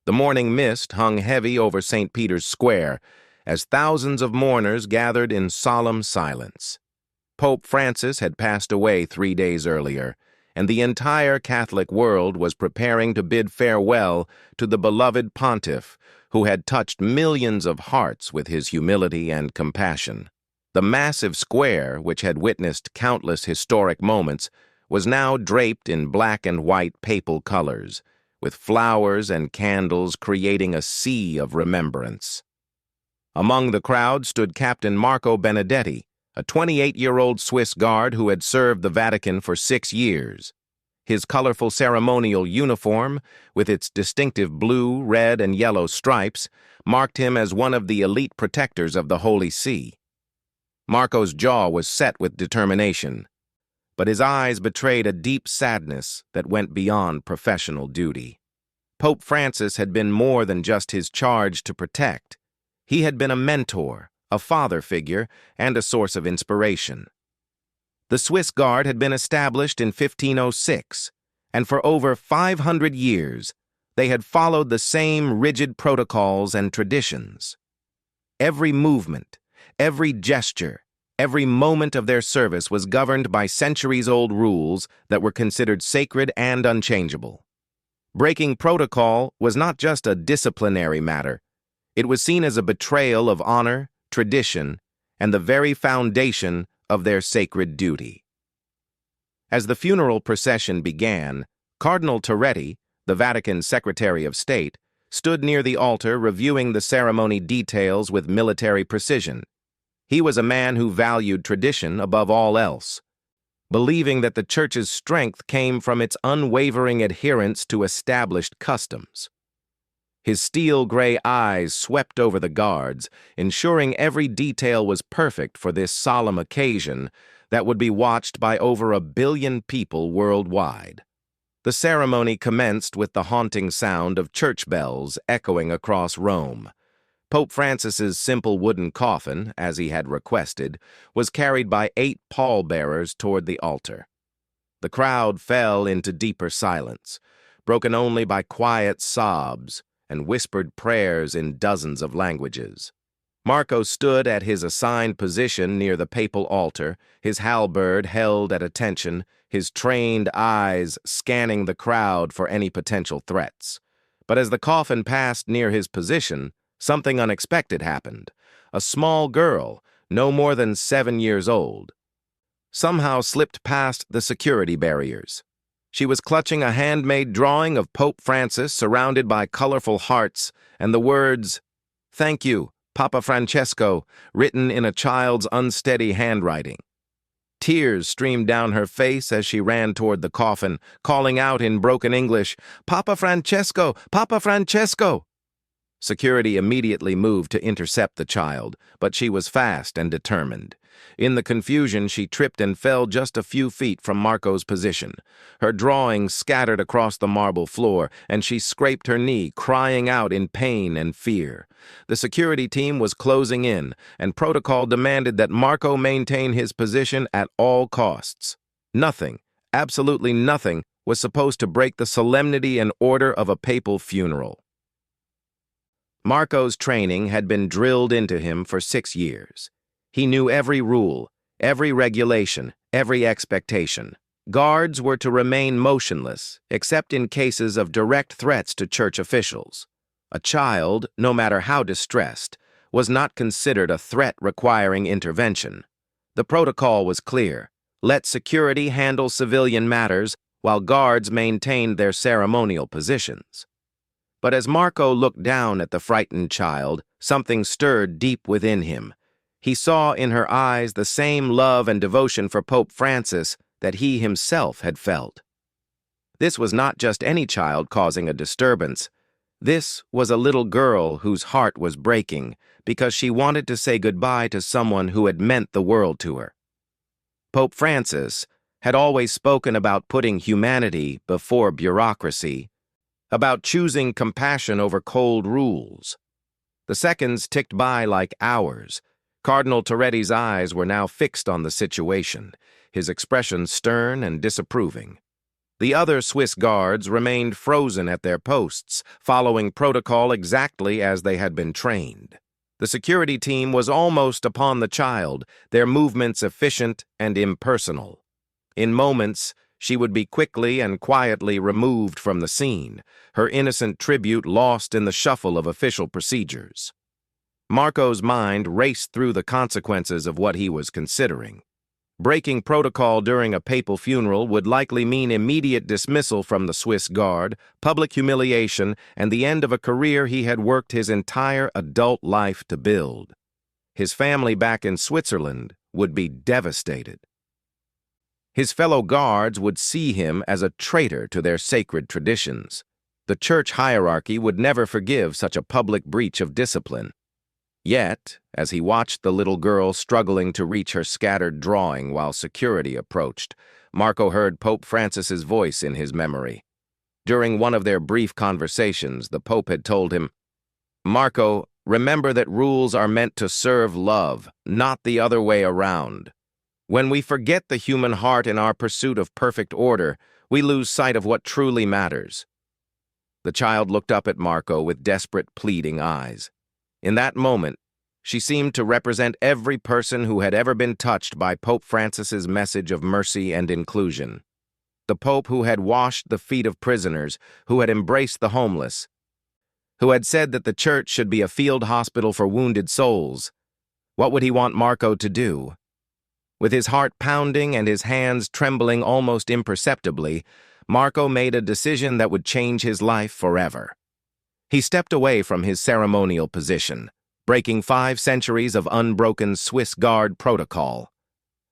The morning mist hung heavy over St. Peter's Square as thousands of mourners gathered in solemn silence. Pope Francis had passed away 3 days earlier, and the entire Catholic world was preparing to bid farewell to the beloved pontiff who had touched millions of hearts with his humility and compassion. The massive square, which had witnessed countless historic moments, was now draped in black and white papal colors, with flowers and candles creating a sea of remembrance. Among the crowd stood Captain Marco Benedetti, a 28-year-old Swiss guard who had served the Vatican for 6 years. His colorful ceremonial uniform, with its distinctive blue, red, and yellow stripes, marked him as one of the elite protectors of the Holy See. Marco's jaw was set with determination, but his eyes betrayed a deep sadness that went beyond professional duty. Pope Francis had been more than just his charge to protect. He had been a mentor, a father figure, and a source of inspiration. The Swiss Guard had been established in 1506, and for over 500 years, they had followed the same rigid protocols and traditions. Every movement, every gesture, every moment of their service was governed by centuries-old rules that were considered sacred and unchangeable. Breaking protocol was not just a disciplinary matter. It was seen as a betrayal of honor, tradition, and the very foundation of their sacred duty. As the funeral procession began, Cardinal Toretti, the Vatican Secretary of State, stood near the altar reviewing the ceremony details with military precision. He was a man who valued tradition above all else, believing that the Church's strength came from its unwavering adherence to established customs. His steel-gray eyes swept over the guards, ensuring every detail was perfect for this solemn occasion that would be watched by over 1 billion people worldwide. The ceremony commenced with the haunting sound of church bells echoing across Rome. Pope Francis's simple wooden coffin, as he had requested, was carried by 8 pallbearers toward the altar. The crowd fell into deeper silence, broken only by quiet sobs and whispered prayers in dozens of languages. Marco stood at his assigned position near the papal altar, his halberd held at attention, his trained eyes scanning the crowd for any potential threats. But as the coffin passed near his position, something unexpected happened. A small girl, no more than 7 years old, somehow slipped past the security barriers. She was clutching a handmade drawing of Pope Francis surrounded by colorful hearts and the words, "Thank you, Papa Francesco," written in a child's unsteady handwriting. Tears streamed down her face as she ran toward the coffin, calling out in broken English, "Papa Francesco! Papa Francesco!" Security immediately moved to intercept the child, but she was fast and determined. In the confusion, she tripped and fell just a few feet from Marco's position. Her drawing scattered across the marble floor, and she scraped her knee, crying out in pain and fear. The security team was closing in, and protocol demanded that Marco maintain his position at all costs. Nothing, absolutely nothing, was supposed to break the solemnity and order of a papal funeral. Marco's training had been drilled into him for 6 years. He knew every rule, every regulation, every expectation. Guards were to remain motionless, except in cases of direct threats to church officials. A child, no matter how distressed, was not considered a threat requiring intervention. The protocol was clear. Let security handle civilian matters while guards maintained their ceremonial positions. But as Marco looked down at the frightened child, something stirred deep within him. He saw in her eyes the same love and devotion for Pope Francis that he himself had felt. This was not just any child causing a disturbance. This was a little girl whose heart was breaking because she wanted to say goodbye to someone who had meant the world to her. Pope Francis had always spoken about putting humanity before bureaucracy, about choosing compassion over cold rules. The seconds ticked by like hours. Cardinal Toretti's eyes were now fixed on the situation, his expression stern and disapproving. The other Swiss guards remained frozen at their posts, following protocol exactly as they had been trained. The security team was almost upon the child, their movements efficient and impersonal. In moments, she would be quickly and quietly removed from the scene, her innocent tribute lost in the shuffle of official procedures. Marco's mind raced through the consequences of what he was considering. Breaking protocol during a papal funeral would likely mean immediate dismissal from the Swiss Guard, public humiliation, and the end of a career he had worked his entire adult life to build. His family back in Switzerland would be devastated. His fellow guards would see him as a traitor to their sacred traditions. The church hierarchy would never forgive such a public breach of discipline. Yet, as he watched the little girl struggling to reach her scattered drawing while security approached, Marco heard Pope Francis's voice in his memory. During one of their brief conversations, the Pope had told him, "Marco, remember that rules are meant to serve love, not the other way around. When we forget the human heart in our pursuit of perfect order, we lose sight of what truly matters." The child looked up at Marco with desperate, pleading eyes. In that moment, she seemed to represent every person who had ever been touched by Pope Francis's message of mercy and inclusion. The Pope who had washed the feet of prisoners, who had embraced the homeless, who had said that the church should be a field hospital for wounded souls. What would he want Marco to do? With his heart pounding and his hands trembling almost imperceptibly, Marco made a decision that would change his life forever. He stepped away from his ceremonial position, breaking 5 centuries of unbroken Swiss Guard protocol.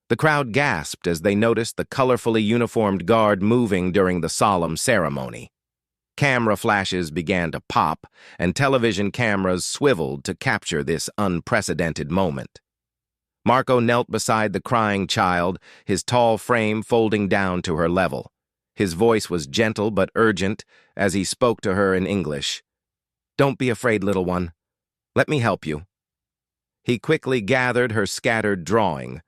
The crowd gasped as they noticed the colorfully uniformed guard moving during the solemn ceremony. Camera flashes began to pop, and television cameras swiveled to capture this unprecedented moment. Marco knelt beside the crying child, his tall frame folding down to her level. His voice was gentle but urgent as he spoke to her in English. "Don't be afraid, little one. Let me help you." He quickly gathered her scattered drawing,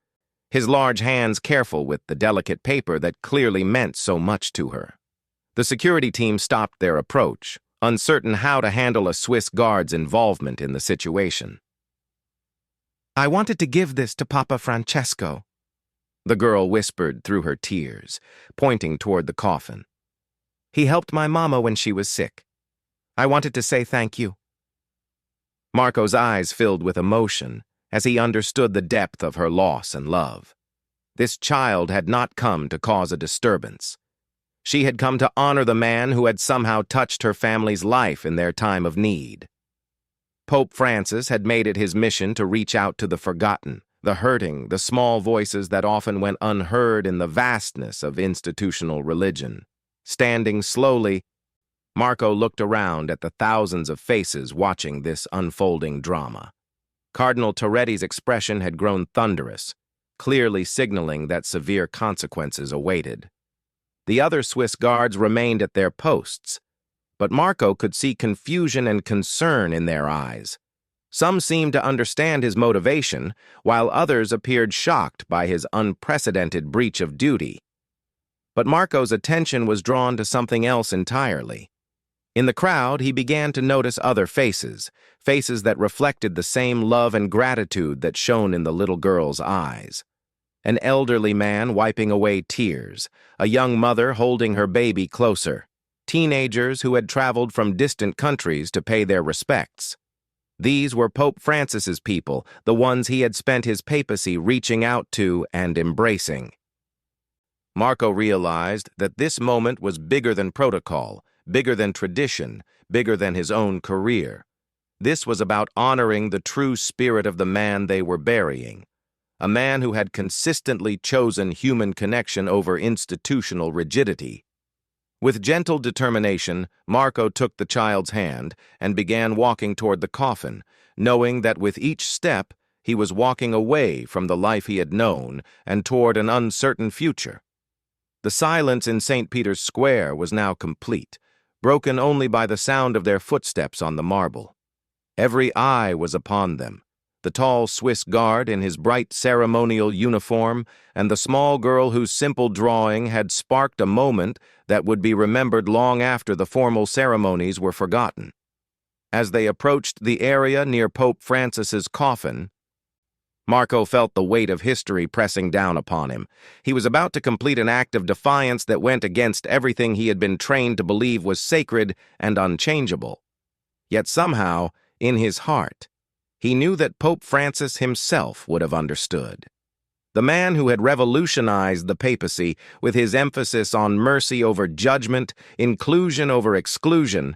his large hands careful with the delicate paper that clearly meant so much to her. The security team stopped their approach, uncertain how to handle a Swiss guard's involvement in the situation. "I wanted to give this to Papa Francesco," the girl whispered through her tears, pointing toward the coffin. "He helped my mama when she was sick. I wanted to say thank you." Marco's eyes filled with emotion as he understood the depth of her loss and love. This child had not come to cause a disturbance. She had come to honor the man who had somehow touched her family's life in their time of need. Pope Francis had made it his mission to reach out to the forgotten, the hurting, the small voices that often went unheard in the vastness of institutional religion. Standing slowly, Marco looked around at the thousands of faces watching this unfolding drama. Cardinal Toretti's expression had grown thunderous, clearly signaling that severe consequences awaited. The other Swiss guards remained at their posts, but Marco could see confusion and concern in their eyes. Some seemed to understand his motivation, while others appeared shocked by his unprecedented breach of duty. But Marco's attention was drawn to something else entirely. In the crowd, he began to notice other faces, faces that reflected the same love and gratitude that shone in the little girl's eyes. An elderly man wiping away tears, a young mother holding her baby closer, teenagers who had traveled from distant countries to pay their respects. These were Pope Francis's people, the ones he had spent his papacy reaching out to and embracing. Marco realized that this moment was bigger than protocol, bigger than tradition, bigger than his own career. This was about honoring the true spirit of the man they were burying, a man who had consistently chosen human connection over institutional rigidity. With gentle determination, Marco took the child's hand and began walking toward the coffin, knowing that with each step he was walking away from the life he had known and toward an uncertain future. The silence in St. Peter's Square was now complete, broken only by the sound of their footsteps on the marble. Every eye was upon them, the tall Swiss guard in his bright ceremonial uniform, and the small girl whose simple drawing had sparked a moment that would be remembered long after the formal ceremonies were forgotten. As they approached the area near Pope Francis's coffin, Marco felt the weight of history pressing down upon him. He was about to complete an act of defiance that went against everything he had been trained to believe was sacred and unchangeable. Yet somehow, in his heart, he knew that Pope Francis himself would have understood. The man who had revolutionized the papacy with his emphasis on mercy over judgment, inclusion over exclusion,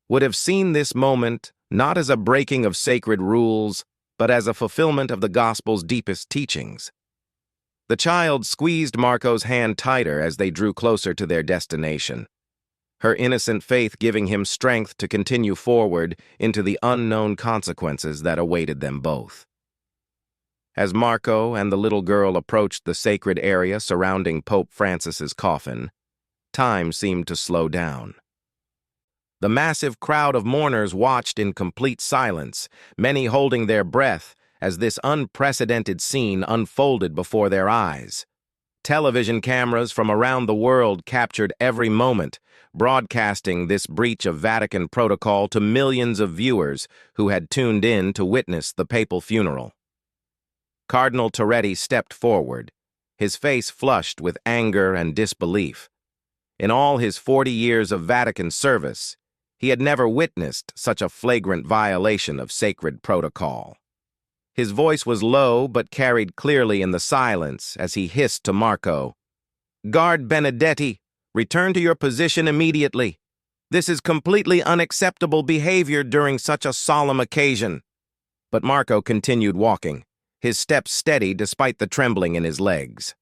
would have seen this moment not as a breaking of sacred rules, but as a fulfillment of the gospel's deepest teachings. The child squeezed Marco's hand tighter as they drew closer to their destination, her innocent faith giving him strength to continue forward into the unknown consequences that awaited them both. As Marco and the little girl approached the sacred area surrounding Pope Francis's coffin, time seemed to slow down. The massive crowd of mourners watched in complete silence, many holding their breath as this unprecedented scene unfolded before their eyes. Television cameras from around the world captured every moment, broadcasting this breach of Vatican protocol to millions of viewers who had tuned in to witness the papal funeral. Cardinal Toretti stepped forward, his face flushed with anger and disbelief. In all his 40 years of Vatican service, he had never witnessed such a flagrant violation of sacred protocol. His voice was low but carried clearly in the silence as he hissed to Marco, "Guard Benedetti, return to your position immediately. This is completely unacceptable behavior during such a solemn occasion." But Marco continued walking, his steps steady despite the trembling in his legs.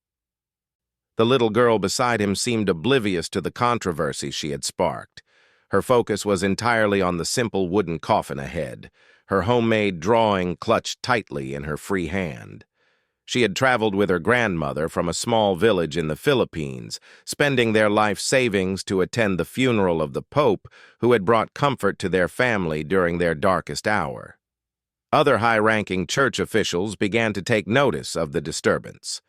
The little girl beside him seemed oblivious to the controversy she had sparked. Her focus was entirely on the simple wooden coffin ahead, her homemade drawing clutched tightly in her free hand. She had traveled with her grandmother from a small village in the Philippines, spending their life savings to attend the funeral of the Pope, who had brought comfort to their family during their darkest hour. Other high-ranking church officials began to take notice of the disturbance.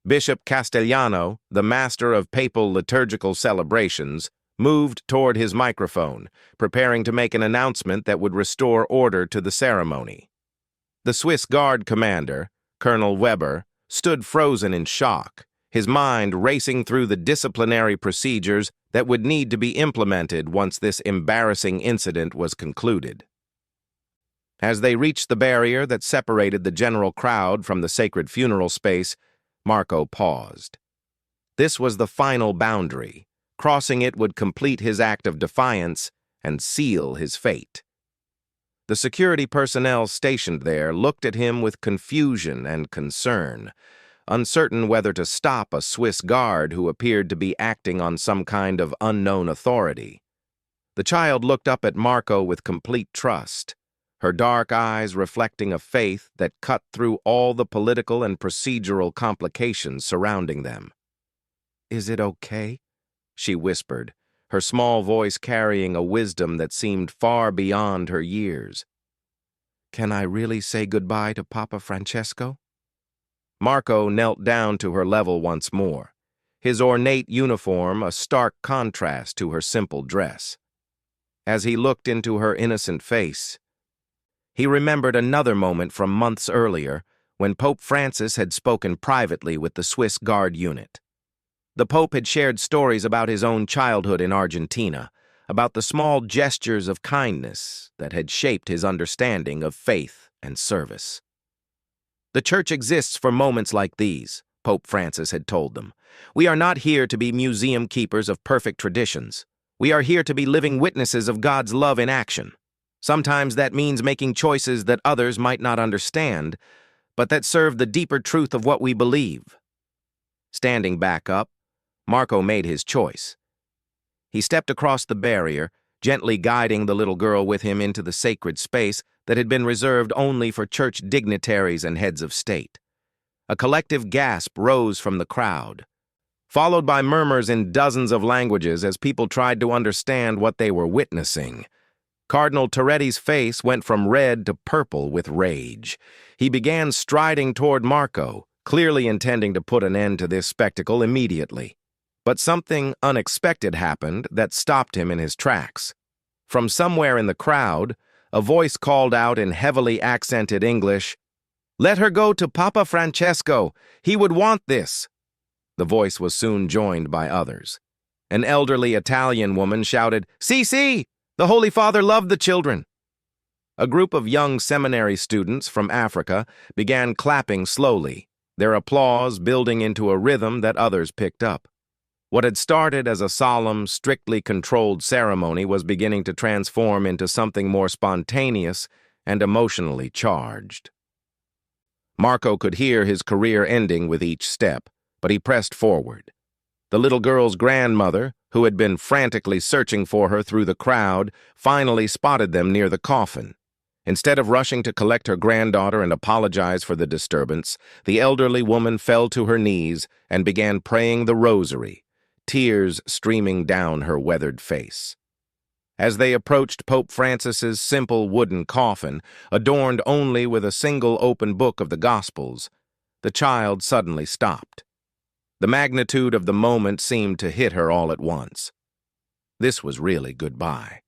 Bishop Castellano, the master of papal liturgical celebrations, moved toward his microphone, preparing to make an announcement that would restore order to the ceremony. The Swiss Guard commander, Colonel Weber, stood frozen in shock, his mind racing through the disciplinary procedures that would need to be implemented once this embarrassing incident was concluded. As they reached the barrier that separated the general crowd from the sacred funeral space, Marco paused. This was the final boundary. Crossing it would complete his act of defiance and seal his fate. The security personnel stationed there looked at him with confusion and concern, uncertain whether to stop a Swiss guard who appeared to be acting on some kind of unknown authority. The child looked up at Marco with complete trust, her dark eyes reflecting a faith that cut through all the political and procedural complications surrounding them. "Is it okay?" she whispered, her small voice carrying a wisdom that seemed far beyond her years. "Can I really say goodbye to Papa Francesco?" Marco knelt down to her level once more, his ornate uniform a stark contrast to her simple dress. As he looked into her innocent face, he remembered another moment from months earlier when Pope Francis had spoken privately with the Swiss Guard unit. The Pope had shared stories about his own childhood in Argentina, about the small gestures of kindness that had shaped his understanding of faith and service. "The Church exists for moments like these," Pope Francis had told them. "We are not here to be museum keepers of perfect traditions. We are here to be living witnesses of God's love in action. Sometimes that means making choices that others might not understand, but that serve the deeper truth of what we believe." Standing back up, Marco made his choice. He stepped across the barrier, gently guiding the little girl with him into the sacred space that had been reserved only for church dignitaries and heads of state. A collective gasp rose from the crowd, followed by murmurs in dozens of languages as people tried to understand what they were witnessing. Cardinal Toretti's face went from red to purple with rage. He began striding toward Marco, clearly intending to put an end to this spectacle immediately. But something unexpected happened that stopped him in his tracks. From somewhere in the crowd, a voice called out in heavily accented English, "Let her go to Papa Francesco. He would want this." The voice was soon joined by others. An elderly Italian woman shouted, "Si, si! The Holy Father loved the children." A group of young seminary students from Africa began clapping slowly, their applause building into a rhythm that others picked up. What had started as a solemn, strictly controlled ceremony was beginning to transform into something more spontaneous and emotionally charged. Marco could hear his career ending with each step, but he pressed forward. The little girl's grandmother, who had been frantically searching for her through the crowd, finally spotted them near the coffin. Instead of rushing to collect her granddaughter and apologize for the disturbance, the elderly woman fell to her knees and began praying the rosary, tears streaming down her weathered face. As they approached Pope Francis's simple wooden coffin, adorned only with a single open book of the Gospels, the child suddenly stopped. The magnitude of the moment seemed to hit her all at once. This was really goodbye.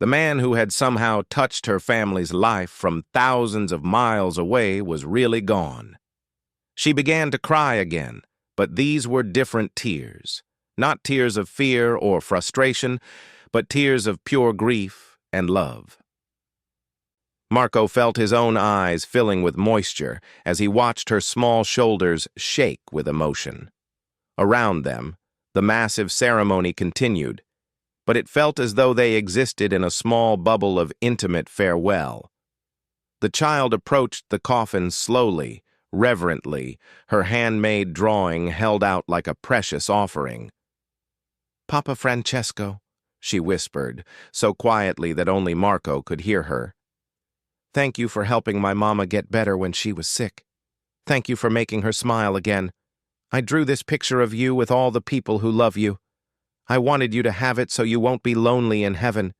The man who had somehow touched her family's life from thousands of miles away was really gone. She began to cry again, but these were different tears. Not tears of fear or frustration, but tears of pure grief and love. Marco felt his own eyes filling with moisture as he watched her small shoulders shake with emotion. Around them, the massive ceremony continued, but it felt as though they existed in a small bubble of intimate farewell. The child approached the coffin slowly, reverently, her handmade drawing held out like a precious offering. "Papa Francesco," she whispered, so quietly that only Marco could hear her. "Thank you for helping my mama get better when she was sick. Thank you for making her smile again. I drew this picture of you with all the people who love you. I wanted you to have it so you won't be lonely in heaven."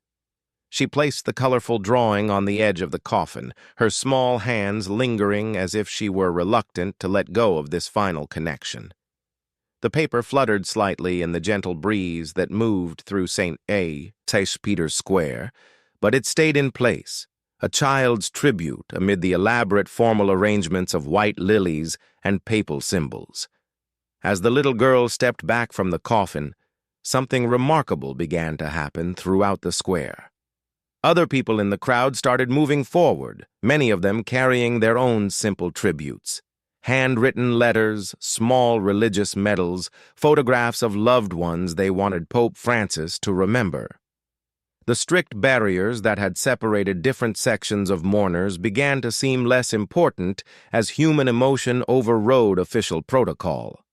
She placed the colorful drawing on the edge of the coffin, her small hands lingering as if she were reluctant to let go of this final connection. The paper fluttered slightly in the gentle breeze that moved through St. Peter's Square, but it stayed in place, a child's tribute amid the elaborate formal arrangements of white lilies and papal symbols. As the little girl stepped back from the coffin, something remarkable began to happen throughout the square. Other people in the crowd started moving forward, many of them carrying their own simple tributes. Handwritten letters, small religious medals, photographs of loved ones they wanted Pope Francis to remember. The strict barriers that had separated different sections of mourners began to seem less important as human emotion overrode official protocol.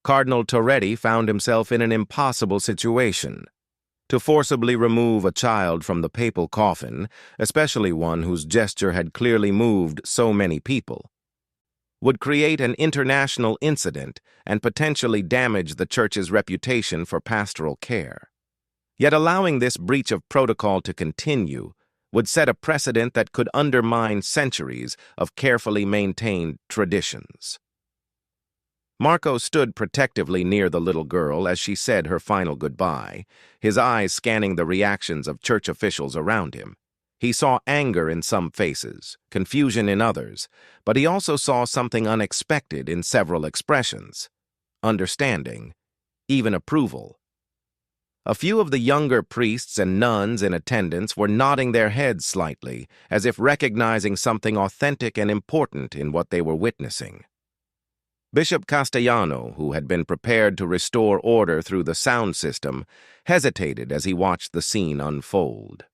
Cardinal Toretti found himself in an impossible situation. To forcibly remove a child from the papal coffin, especially one whose gesture had clearly moved so many people, would create an international incident and potentially damage the Church's reputation for pastoral care. Yet allowing this breach of protocol to continue would set a precedent that could undermine centuries of carefully maintained traditions. Marco stood protectively near the little girl as she said her final goodbye, his eyes scanning the reactions of church officials around him. He saw anger in some faces, confusion in others, but he also saw something unexpected in several expressions: understanding, even approval. A few of the younger priests and nuns in attendance were nodding their heads slightly, as if recognizing something authentic and important in what they were witnessing. Bishop Castellano, who had been prepared to restore order through the sound system, hesitated as he watched the scene unfold.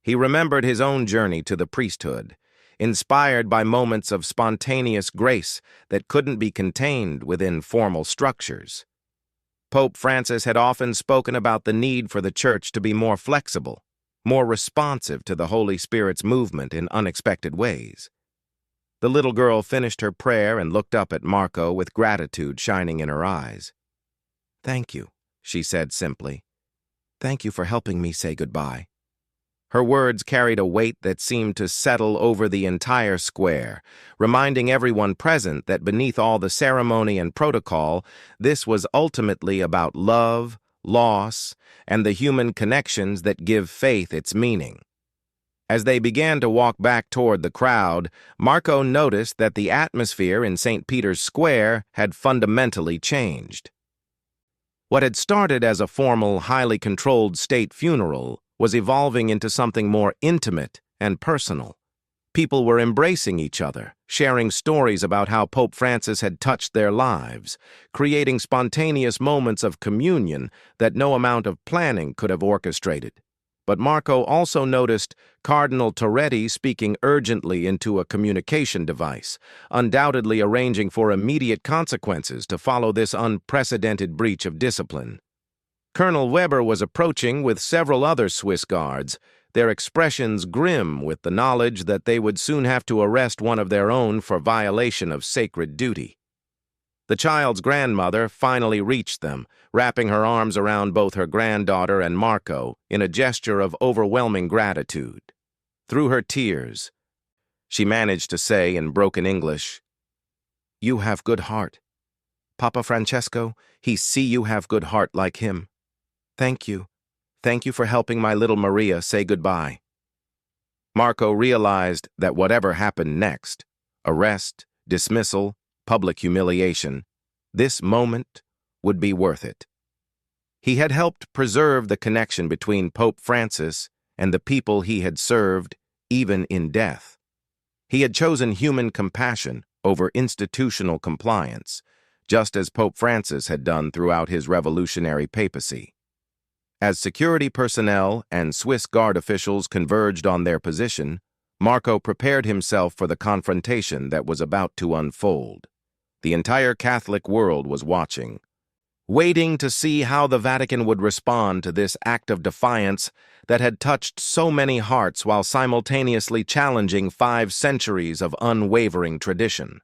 He remembered his own journey to the priesthood, inspired by moments of spontaneous grace that couldn't be contained within formal structures. Pope Francis had often spoken about the need for the Church to be more flexible, more responsive to the Holy Spirit's movement in unexpected ways. The little girl finished her prayer and looked up at Marco with gratitude shining in her eyes. "Thank you," she said simply. "Thank you for helping me say goodbye." Her words carried a weight that seemed to settle over the entire square, reminding everyone present that beneath all the ceremony and protocol, this was ultimately about love, loss, and the human connections that give faith its meaning. As they began to walk back toward the crowd, Marco noticed that the atmosphere in St. Peter's Square had fundamentally changed. What had started as a formal, highly controlled state funeral was evolving into something more intimate and personal. People were embracing each other, sharing stories about how Pope Francis had touched their lives, creating spontaneous moments of communion that no amount of planning could have orchestrated. But Marco also noticed Cardinal Toretti speaking urgently into a communication device, undoubtedly arranging for immediate consequences to follow this unprecedented breach of discipline. Colonel Weber was approaching with several other Swiss guards, their expressions grim with the knowledge that they would soon have to arrest one of their own for violation of sacred duty. The child's grandmother finally reached them, wrapping her arms around both her granddaughter and Marco in a gesture of overwhelming gratitude. Through her tears, she managed to say in broken English, "You have good heart. Papa Francesco, he see you have good heart like him. Thank you. Thank you for helping my little Maria say goodbye." Marco realized that whatever happened next, arrest, dismissal, public humiliation, this moment would be worth it. He had helped preserve the connection between Pope Francis and the people he had served, even in death. He had chosen human compassion over institutional compliance, just as Pope Francis had done throughout his revolutionary papacy. As security personnel and Swiss Guard officials converged on their position, Marco prepared himself for the confrontation that was about to unfold. The entire Catholic world was watching, waiting to see how the Vatican would respond to this act of defiance that had touched so many hearts while simultaneously challenging 5 centuries of unwavering tradition.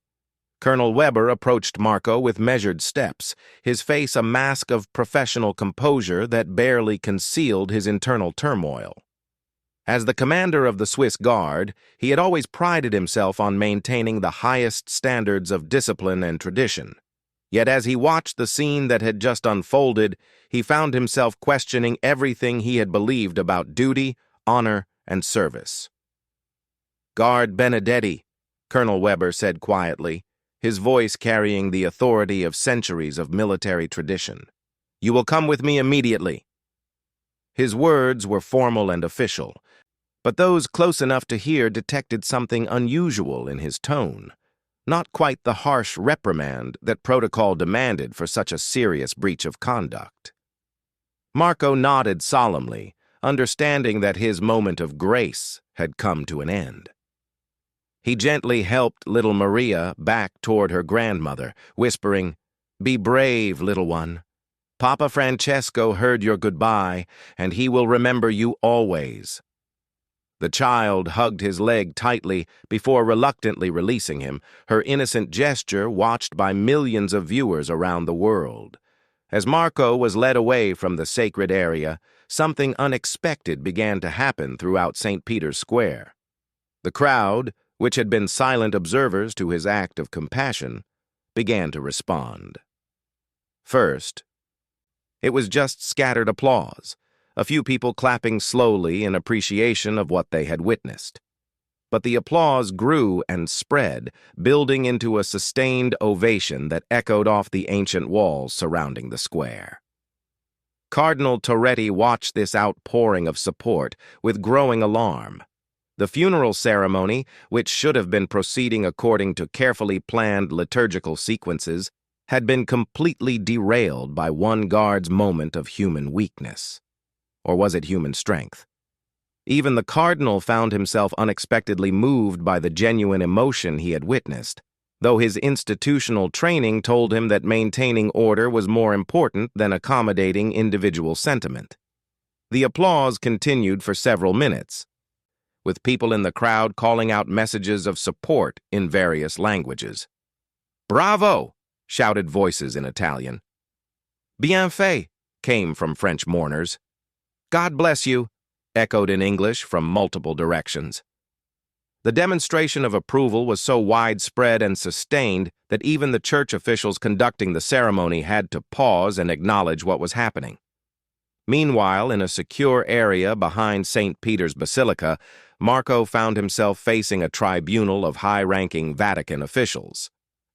Colonel Weber approached Marco with measured steps, his face a mask of professional composure that barely concealed his internal turmoil. As the commander of the Swiss Guard, he had always prided himself on maintaining the highest standards of discipline and tradition. Yet as he watched the scene that had just unfolded, he found himself questioning everything he had believed about duty, honor, and service. "Guard Benedetti," Colonel Weber said quietly, his voice carrying the authority of centuries of military tradition. "You will come with me immediately." His words were formal and official, but those close enough to hear detected something unusual in his tone, not quite the harsh reprimand that protocol demanded for such a serious breach of conduct. Marco nodded solemnly, understanding that his moment of grace had come to an end. He gently helped little Maria back toward her grandmother, whispering, "Be brave, little one. Papa Francesco heard your goodbye, and he will remember you always." The child hugged his leg tightly before reluctantly releasing him, her innocent gesture watched by millions of viewers around the world. As Marco was led away from the sacred area, something unexpected began to happen throughout St. Peter's Square. The crowd, which had been silent observers to his act of compassion, began to respond. First, it was just scattered applause, a few people clapping slowly in appreciation of what they had witnessed. But the applause grew and spread, building into a sustained ovation that echoed off the ancient walls surrounding the square. Cardinal Toretti watched this outpouring of support with growing alarm. The funeral ceremony, which should have been proceeding according to carefully planned liturgical sequences, had been completely derailed by one guard's moment of human weakness. Or was it human strength? Even the cardinal found himself unexpectedly moved by the genuine emotion he had witnessed, though his institutional training told him that maintaining order was more important than accommodating individual sentiment. The applause continued for several minutes, with people in the crowd calling out messages of support in various languages. "Bravo!" shouted voices in Italian. "Bien fait!" came from French mourners. "God bless you!" echoed in English from multiple directions. The demonstration of approval was so widespread and sustained that even the church officials conducting the ceremony had to pause and acknowledge what was happening. Meanwhile, in a secure area behind St. Peter's Basilica, Marco found himself facing a tribunal of high-ranking Vatican officials.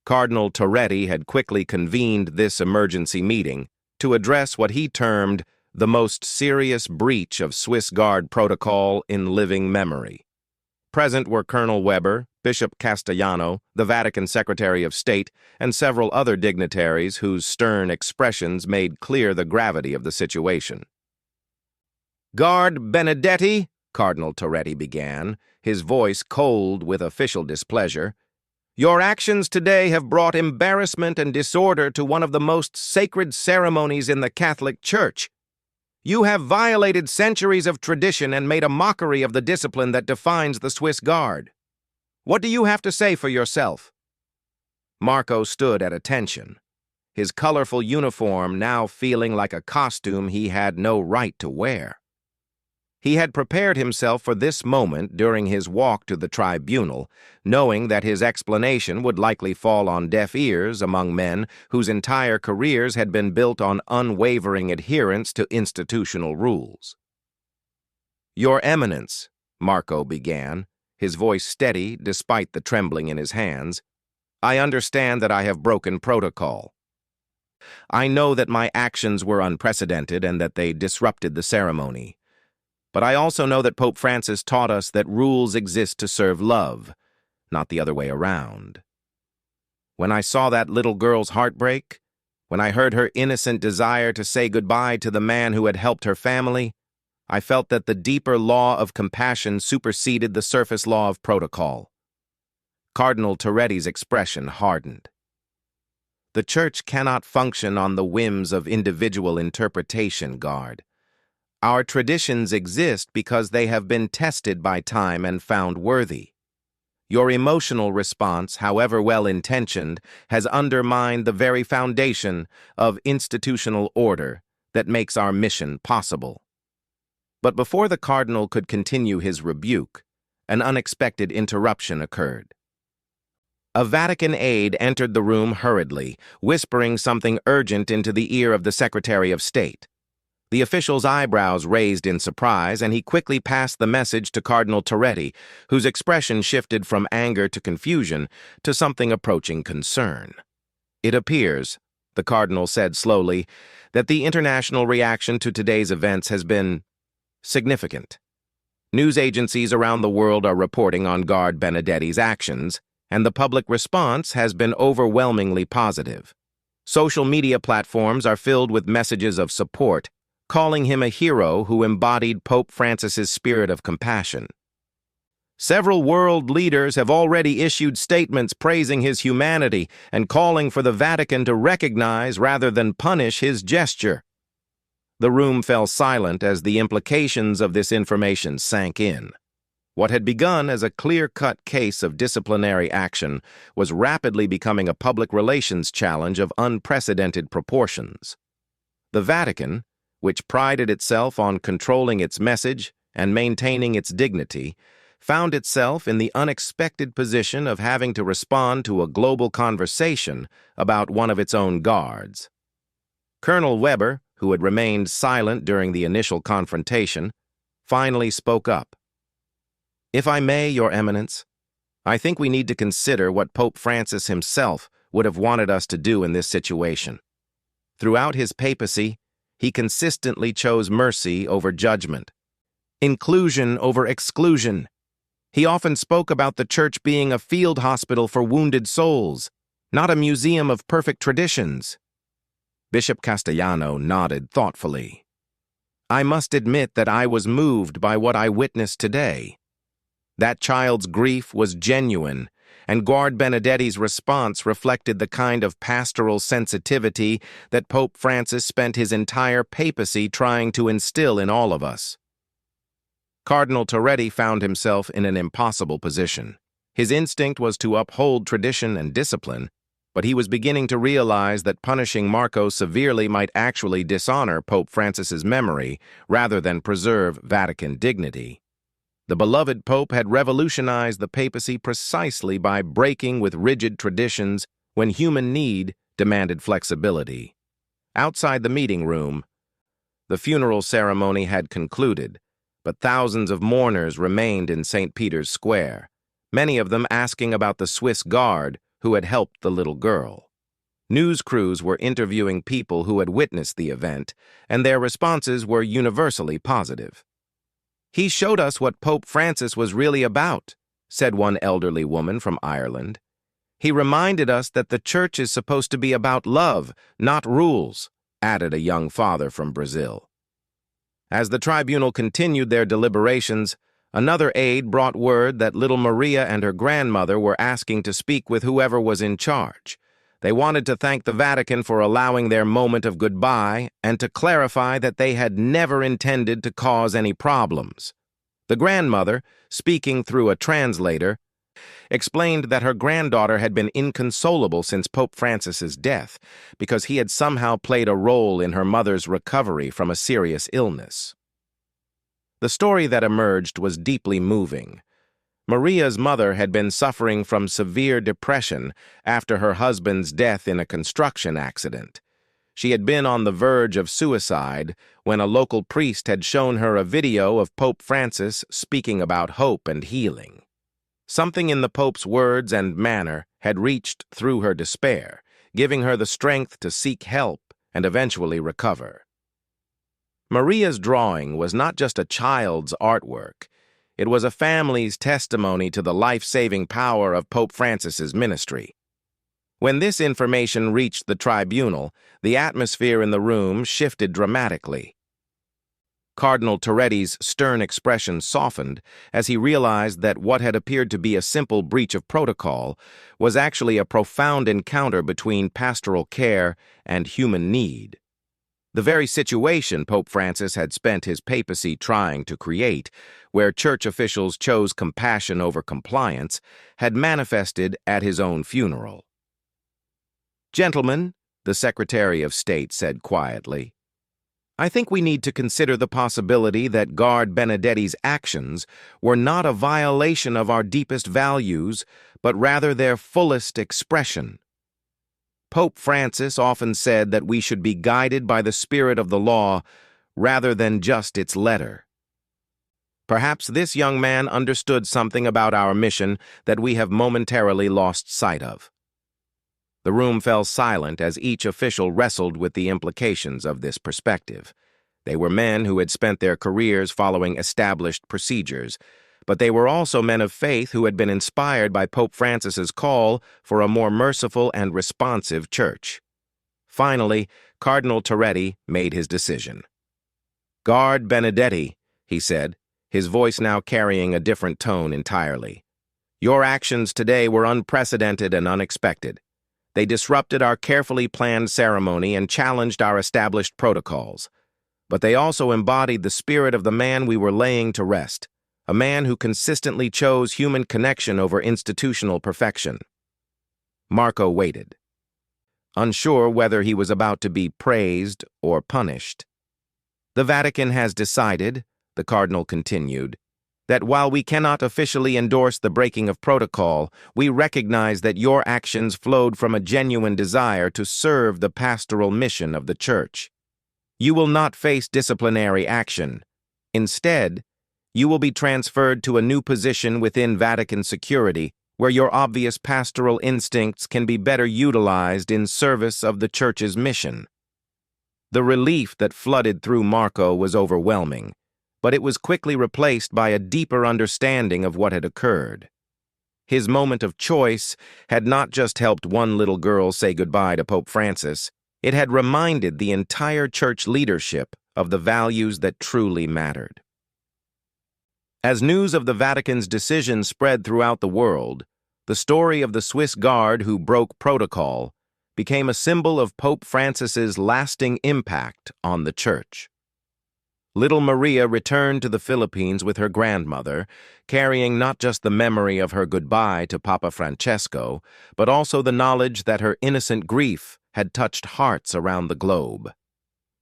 Cardinal Toretti had quickly convened this emergency meeting to address what he termed the most serious breach of Swiss Guard protocol in living memory. Present were Colonel Weber, Bishop Castellano, the Vatican Secretary of State, and several other dignitaries whose stern expressions made clear the gravity of the situation. "Guard Benedetti," Cardinal Toretti began, his voice cold with official displeasure, "your actions today have brought embarrassment and disorder to one of the most sacred ceremonies in the Catholic Church. You have violated centuries of tradition and made a mockery of the discipline that defines the Swiss Guard. What do you have to say for yourself?" Marco stood at attention, his colorful uniform now feeling like a costume he had no right to wear. He had prepared himself for this moment during his walk to the tribunal, knowing that his explanation would likely fall on deaf ears among men whose entire careers had been built on unwavering adherence to institutional rules. "Your Eminence," Marco began, his voice steady despite the trembling in his hands, "I understand that I have broken protocol. I know that my actions were unprecedented and that they disrupted the ceremony. But I also know that Pope Francis taught us that rules exist to serve love, not the other way around. When I saw that little girl's heartbreak, when I heard her innocent desire to say goodbye to the man who had helped her family, I felt that the deeper law of compassion superseded the surface law of protocol." Cardinal Toretti's expression hardened. "The Church cannot function on the whims of individual interpretation, Guard. Our traditions exist because they have been tested by time and found worthy. Your emotional response, however well-intentioned, has undermined the very foundation of institutional order that makes our mission possible." But before the cardinal could continue his rebuke, an unexpected interruption occurred. A Vatican aide entered the room hurriedly, whispering something urgent into the ear of the Secretary of State. The official's eyebrows raised in surprise, and he quickly passed the message to Cardinal Toretti, whose expression shifted from anger to confusion to something approaching concern. "It appears," the cardinal said slowly, "that the international reaction to today's events has been significant. News agencies around the world are reporting on Guard Benedetti's actions, and the public response has been overwhelmingly positive. Social media platforms are filled with messages of support, calling him a hero who embodied Pope Francis's spirit of compassion. Several world leaders have already issued statements praising his humanity and calling for the Vatican to recognize rather than punish his gesture." The room fell silent as the implications of this information sank in. What had begun as a clear-cut case of disciplinary action was rapidly becoming a public relations challenge of unprecedented proportions. The Vatican, which prided itself on controlling its message and maintaining its dignity, found itself in the unexpected position of having to respond to a global conversation about one of its own guards. Colonel Weber, who had remained silent during the initial confrontation, finally spoke up. "If I may, Your Eminence, I think we need to consider what Pope Francis himself would have wanted us to do in this situation. Throughout his papacy, he consistently chose mercy over judgment, inclusion over exclusion. He often spoke about the Church being a field hospital for wounded souls, not a museum of perfect traditions." Bishop Castellano nodded thoughtfully. "I must admit that I was moved by what I witnessed today. That child's grief was genuine, and Guard Benedetti's response reflected the kind of pastoral sensitivity that Pope Francis spent his entire papacy trying to instill in all of us." Cardinal Toretti found himself in an impossible position. His instinct was to uphold tradition and discipline, but he was beginning to realize that punishing Marco severely might actually dishonor Pope Francis's memory rather than preserve Vatican dignity. The beloved Pope had revolutionized the papacy precisely by breaking with rigid traditions when human need demanded flexibility. Outside the meeting room, the funeral ceremony had concluded, but thousands of mourners remained in St. Peter's Square, many of them asking about the Swiss Guard who had helped the little girl. News crews were interviewing people who had witnessed the event, and their responses were universally positive. "He showed us what Pope Francis was really about," said one elderly woman from Ireland. "He reminded us that the Church is supposed to be about love, not rules," added a young father from Brazil. As the tribunal continued their deliberations, another aide brought word that little Maria and her grandmother were asking to speak with whoever was in charge. They wanted to thank the Vatican for allowing their moment of goodbye and to clarify that they had never intended to cause any problems. The grandmother, speaking through a translator, explained that her granddaughter had been inconsolable since Pope Francis's death because he had somehow played a role in her mother's recovery from a serious illness. The story that emerged was deeply moving. Maria's mother had been suffering from severe depression after her husband's death in a construction accident. She had been on the verge of suicide when a local priest had shown her a video of Pope Francis speaking about hope and healing. Something in the Pope's words and manner had reached through her despair, giving her the strength to seek help and eventually recover. Maria's drawing was not just a child's artwork. It was a family's testimony to the life-saving power of Pope Francis's ministry. When this information reached the tribunal, the atmosphere in the room shifted dramatically. Cardinal Toretti's stern expression softened as he realized that what had appeared to be a simple breach of protocol was actually a profound encounter between pastoral care and human need. The very situation Pope Francis had spent his papacy trying to create, where church officials chose compassion over compliance, had manifested at his own funeral. "Gentlemen," the Secretary of State said quietly, "I think we need to consider the possibility that Guard Benedetti's actions were not a violation of our deepest values, but rather their fullest expression. Pope Francis often said that we should be guided by the spirit of the law rather than just its letter. Perhaps this young man understood something about our mission that we have momentarily lost sight of." The room fell silent as each official wrestled with the implications of this perspective. They were men who had spent their careers following established procedures, but they were also men of faith who had been inspired by Pope Francis's call for a more merciful and responsive church. Finally, Cardinal Toretti made his decision. "Guard Benedetti," he said, his voice now carrying a different tone entirely. "Your actions today were unprecedented and unexpected. They disrupted our carefully planned ceremony and challenged our established protocols. But they also embodied the spirit of the man we were laying to rest, a man who consistently chose human connection over institutional perfection." Marco waited, unsure whether he was about to be praised or punished. "The Vatican has decided," the Cardinal continued, "that while we cannot officially endorse the breaking of protocol, we recognize that your actions flowed from a genuine desire to serve the pastoral mission of the Church. You will not face disciplinary action. Instead, you will be transferred to a new position within Vatican security, where your obvious pastoral instincts can be better utilized in service of the Church's mission." The relief that flooded through Marco was overwhelming, but it was quickly replaced by a deeper understanding of what had occurred. His moment of choice had not just helped one little girl say goodbye to Pope Francis, it had reminded the entire church leadership of the values that truly mattered. As news of the Vatican's decision spread throughout the world, the story of the Swiss Guard who broke protocol became a symbol of Pope Francis's lasting impact on the Church. Little Maria returned to the Philippines with her grandmother, carrying not just the memory of her goodbye to Papa Francesco, but also the knowledge that her innocent grief had touched hearts around the globe.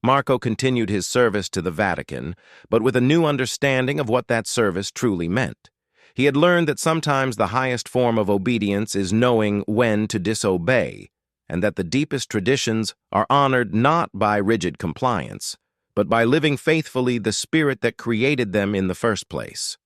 Marco continued his service to the Vatican, but with a new understanding of what that service truly meant. He had learned that sometimes the highest form of obedience is knowing when to disobey, and that the deepest traditions are honored not by rigid compliance, but by living faithfully the spirit that created them in the first place.